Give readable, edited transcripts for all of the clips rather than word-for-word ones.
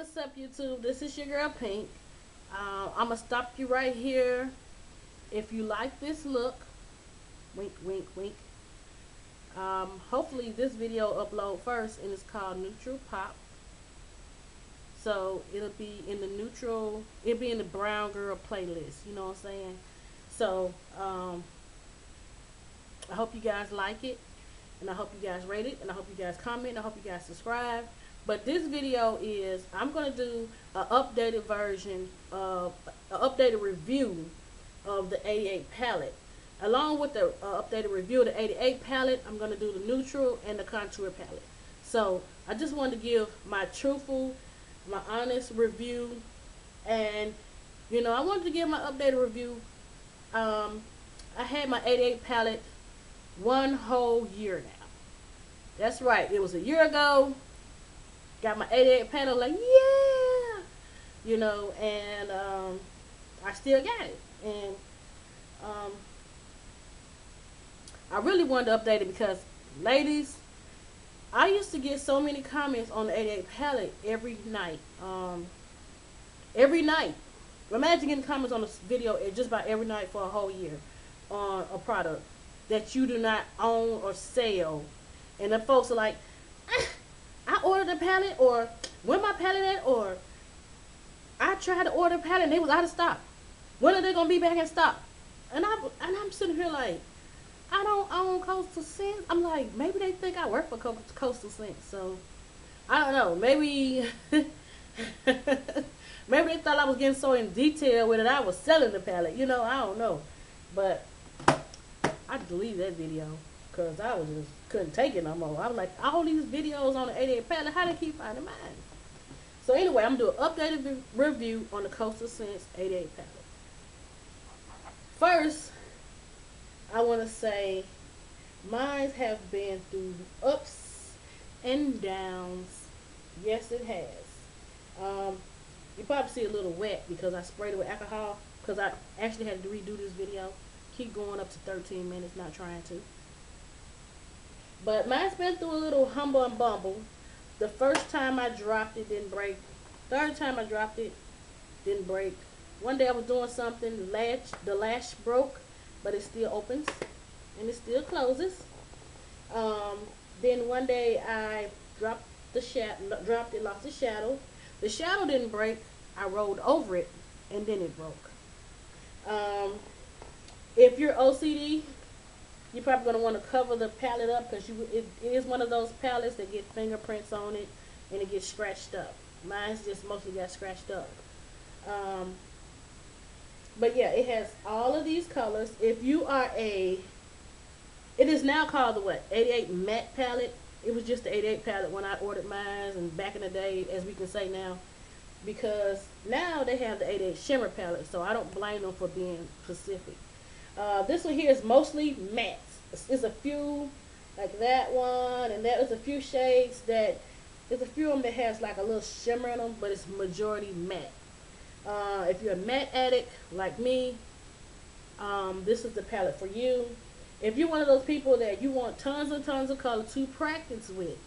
What's up, YouTube? This is your girl Pink. I'm gonna stop you right here. If you like this look, wink, wink, wink. Hopefully this video upload first, and it's called Neutral Pop. So it'll be in the neutral. It'll be in the brown girl playlist. You know what I'm saying? So I hope you guys like it, and I hope you guys rate it, and I hope you guys comment, and I hope you guys subscribe. But this video is, I'm going to do an updated version of, an updated review of the 88 palette. Along with the updated review of the 88 palette, I'm going to do the neutral and the contour palette. So, I just wanted to give my truthful, my honest review. And, you know, I wanted to give my updated review. I had my 88 palette one whole year now. That's right. It was a year ago. Got my 88 palette, like, yeah, you know, and I still got it. And I really wanted to update it because, ladies, I used to get so many comments on the 88 palette every night. Every night. Imagine getting comments on this video just about every night for a whole year on a product that you do not own or sell. And the folks are like, I ordered a palette, or where my palette at, or I tried to order a palette and they was out of stock. When are they gonna be back in stock? And I'm sitting here like, I don't own Coastalscents. I'm like, maybe they think I work for Coastalscents. So I don't know. Maybe maybe they thought I was getting so in detail with it. I was selling the palette. You know, I don't know. But I deleted that video. Because I was just couldn't take it no more. I was like, all these videos on the 88 palette, how they keep finding mine? So anyway, I'm going to do an updated review on the Coastalscents 88 palette. First, I want to say mine have been through ups and downs. Yes, it has. You probably see a little wet because I sprayed it with alcohol. Because I actually had to redo this video. Keep going up to 13 minutes, not trying to. But mine's been through a little humble and bumble. The first time I dropped it didn't break. Third time I dropped it didn't break. One day I was doing something, the lash broke, but it still opens and it still closes. Then one day I dropped it, lost the shadow. The shadow didn't break. I rolled over it and then it broke. If you're OCD, you're probably going to want to cover the palette up because it is one of those palettes that get fingerprints on it and it gets scratched up. Mine's just mostly got scratched up. But yeah, it has all of these colors. If you are it is now called the what? 88 matte palette. It was just the 88 palette when I ordered mine, and back in the day, as we can say now, because now they have the 88 shimmer palette, so I don't blame them for being specific. This one here is mostly matte. It's a few, like that one, and there's a few shades that, there's a few of them that has like a little shimmer in them, but it's majority matte. If you're a matte addict like me, this is the palette for you. If you're one of those people that you want tons and tons of color to practice with,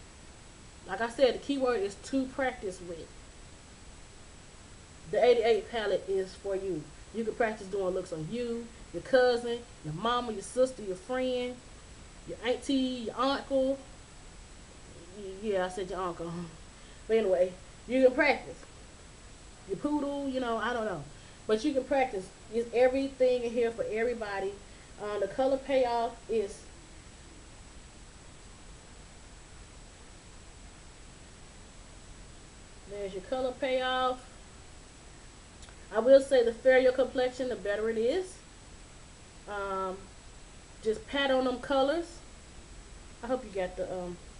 like I said, the keyword is to practice with, the 88 palette is for you. You can practice doing looks on you, your cousin, your mama, your sister, your friend, your auntie, your uncle. Yeah, I said your uncle. But anyway, you can practice. Your poodle, you know, I don't know. But you can practice. It's everything in here for everybody. The color payoff is there's your color payoff. I will say the fairer your complexion, the better it is. Just pat on them colors. I hope you got the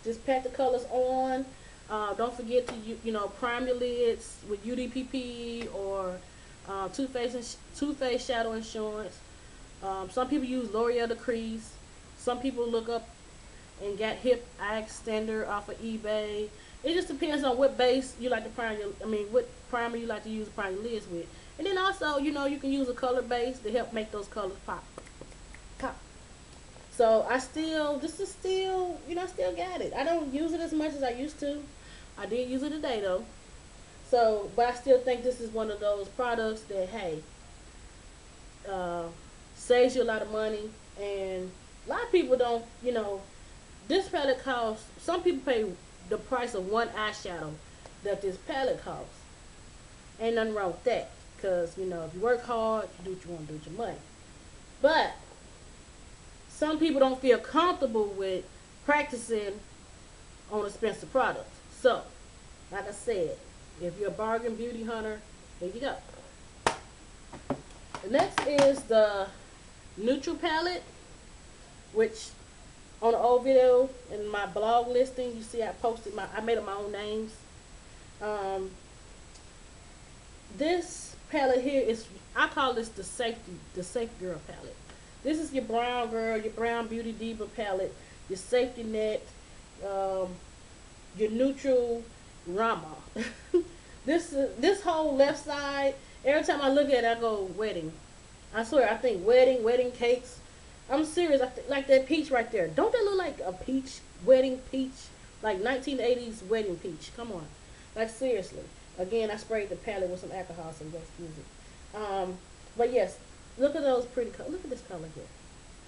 just pat the colors on. Don't forget to you know, prime your lids with UDPP or Too Faced Shadow Insurance. Some people use L'Oreal to crease. Some people look up and got Hip Eye Extender off of eBay. It just depends on what base you like to prime your, what primer you like to use to prime your lids with. And then also, you know, you can use a color base to help make those colors pop. Pop. So this is still, you know, I still got it. I don't use it as much as I used to. I did use it today though. So, but I still think this is one of those products that, hey, uh, saves you a lot of money. And a lot of people don't, this palette costs, some people pay the price of one eyeshadow that this palette costs. Ain't nothing wrong with that. Because, if you work hard, you do what you want to do with your money. But some people don't feel comfortable with practicing on expensive products. So, like I said, if you're a bargain beauty hunter, there you go. The next is the neutral palette, which on the old video in my blog listing, you see I made up my own names. This palette here is, I call this the safe girl palette. This is your brown girl, your brown beauty diva palette, your safety net, your neutral Rama. This whole left side, every time I look at it, I go wedding. I swear, I think wedding cakes. I'm serious. Like that peach right there. Don't that look like a peach, wedding peach? Like 1980s wedding peach. Come on. Like seriously. Again, I sprayed the palette with some alcohol, so you excuse it. But yes, look at those pretty colors. Look at this color here.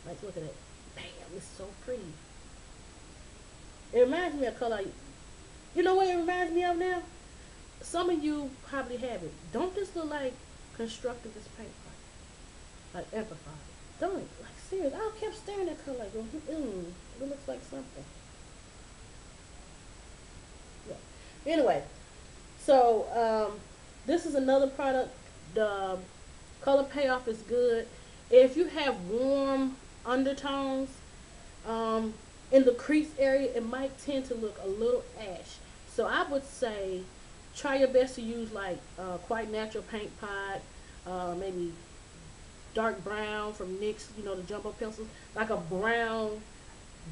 Like, look at it. Bam, it's so pretty. It reminds me of color. You know what it reminds me of now? Some of you probably have it. Don't this look like constructivist paint? Like amplified. Don't it? Like serious. I kept staring at color like, it looks like something. Yeah. Anyway, so this is another product. The color payoff is good. If you have warm undertones in the crease area, it might tend to look a little ash. So I would say try your best to use like Quite Natural Paint Pot, maybe dark brown from NYX, the jumbo pencils, like a brown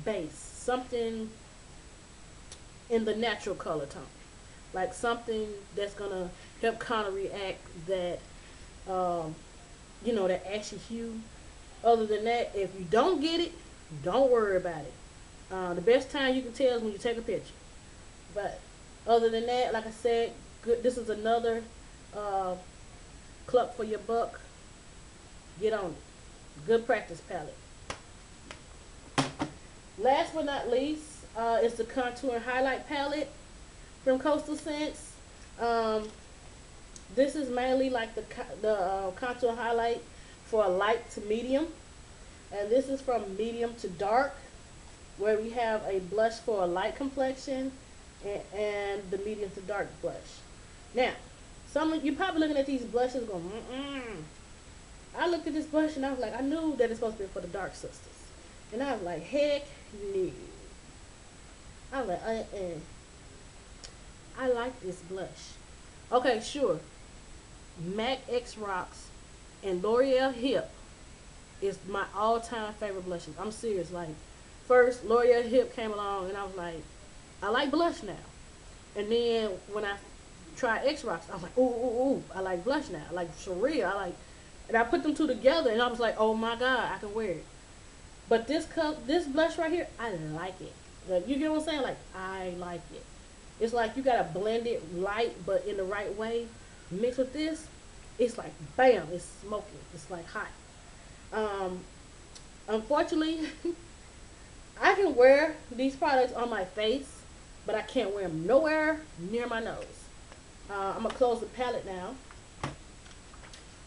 base, something in the natural color tone, like something that's gonna help counteract that, that ashy hue. Other than that, if you don't get it, don't worry about it. The best time you can tell is when you take a picture. But other than that, like I said, good. This is another cluck for your buck. Get on it. Good practice palette. Last but not least is the Contour and Highlight palette from Coastalscents. This is mainly like the contour highlight for a light to medium. And this is from medium to dark, where we have a blush for a light complexion and the medium to dark blush. Now, some of you probably looking at these blushes going, I looked at this blush and I was like, I knew that it's supposed to be for the dark sisters. And I was like, heck no. I was like, I like this blush. Okay, sure. MAC X Rocks and L'Oreal Hip is my all-time favorite blushes. I'm serious. Like, first L'Oreal Hip came along and I was like, I like blush now. And then when I tried X Rocks, I was like, ooh, I like blush now. I like Sharia. And I put them two together and I was like, oh my God, I can wear it. But this blush right here, I like it. Like, you get what I'm saying? Like, I like it. It's like you gotta blend it light, but in the right way. Mixed with this, it's like bam, it's smoking. It's like hot. Unfortunately, I can wear these products on my face, but I can't wear them nowhere near my nose. I'm gonna close the palette now.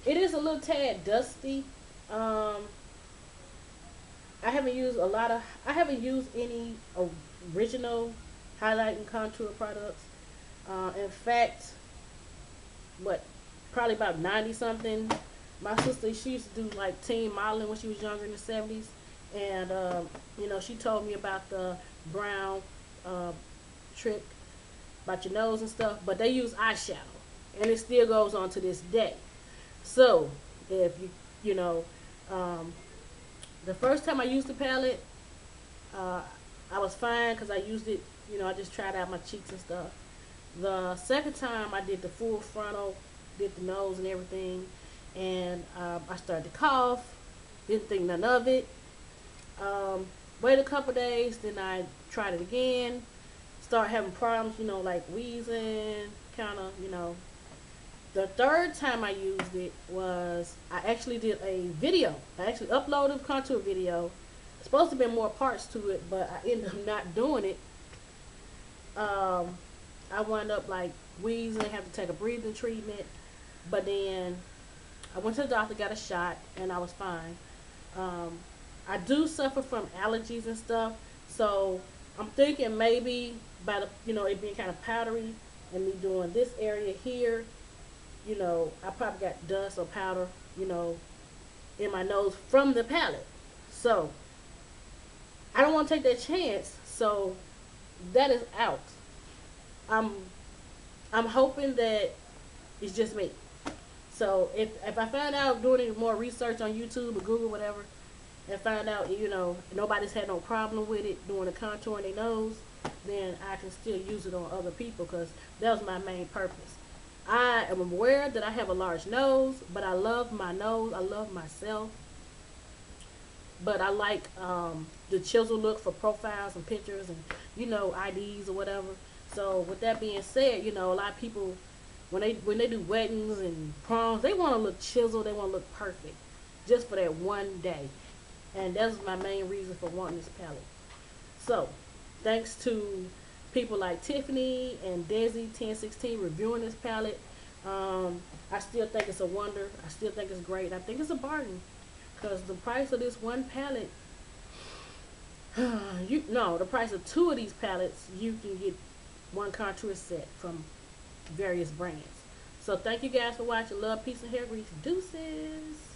It is a little tad dusty. I haven't used any original highlight and contour products. In fact, probably about 90 something. My sister, she used to do like teen modeling when she was younger in the 70s. And, she told me about the brown trick about your nose and stuff. But they use eyeshadow. And it still goes on to this day. So, if the first time I used the palette, I was fine because I used it, I just tried out my cheeks and stuff. The second time I did the full frontal, did the nose and everything, and I started to cough, didn't think none of it. Waited a couple days, then I tried it again, started having problems, like wheezing, kind of, know. The third time I used it was I actually did a video. I actually uploaded a contour video. It's supposed to be more parts to it, but I ended up not doing it. Um, I wound up like wheezing, have to take a breathing treatment. But then I went to the doctor, got a shot, and I was fine. Um, I do suffer from allergies and stuff, so I'm thinking maybe by the it being kind of powdery and me doing this area here, I probably got dust or powder, in my nose from the palette. So I don't want to take that chance. So that is out. I'm I'm hoping that it's just me. So if I find out doing any more research on YouTube or Google whatever, and find out nobody's had no problem with it doing the contour in their nose, then I can still use it on other people because that was my main purpose. I am aware that I have a large nose, but I love my nose. I love myself. But I like the chisel look for profiles and pictures and IDs or whatever. So with that being said, a lot of people when they do weddings and proms, they want to look chiseled. They want to look perfect, just for that one day. And that's my main reason for wanting this palette. So thanks to people like Tiffany and Desi 1016 reviewing this palette. I still think it's a wonder. I still think it's great. I think it's a bargain because the price of this one palette, the price of two of these palettes, you can get one contour set from various brands. So thank you guys for watching. Love, peace, and hair grease. Deuces.